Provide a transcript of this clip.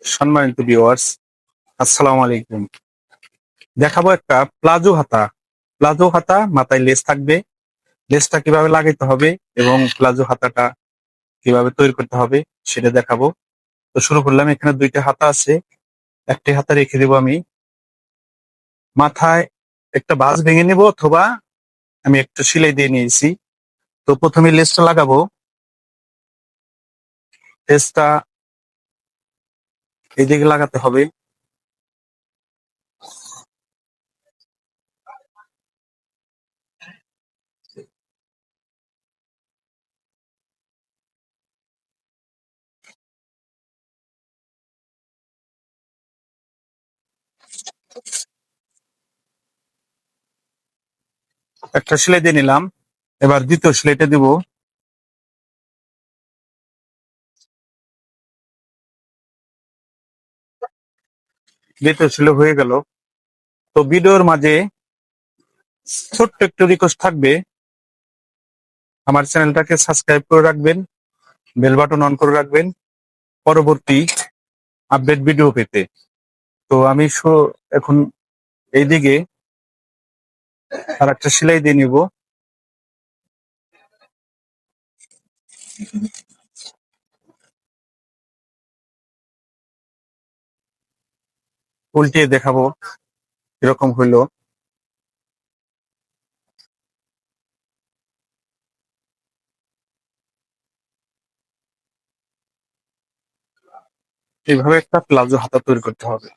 সম্মানিত ভিউয়ার্স, আসসালামু আলাইকুম। দেখাবো একটা প্লাজো হাতা। প্লাজো হাতা, মাথায় লেস থাকবে। লেসটা কিভাবে লাগাইতে হবে এবং প্লাজো হাতাটা কিভাবে তৈরি করতে হবে সেটা দেখাবো। তো শুরু করলাম। এখানে দুইটা হাতা আছে, একটি হাতা রেখে দেবো আমি। মাথায় একটা ভাঁজ ভেঙে নেব, অথবা আমি একটু সেলাই দিয়ে নিয়েছি। তো প্রথমে লেসটা লাগাবো। লেসটা এইদিকে লাগাতে হবে। একটা সেলাই দিয়ে নিলাম, এবার দ্বিতীয় সেলাইটা দিব। দ্বিতীয় সেলাই হয়ে গেল। তো ভিডিওর মাঝে ছোট্ট একটু রিকোয়েস্ট থাকবে, আমার চ্যানেলটাকে সাবস্ক্রাইব করে রাখবেন, বেল বাটন অন করে রাখবেন পরবর্তী আপডেট ভিডিও পেতে। তো আমি এখন এইদিকে আর একটা সেলাই দিয়ে নিব। উল্টিয়ে দেখাবো এরকম হইলো। এইভাবে একটা প্লাজো হাতা তৈরি করতে হবে।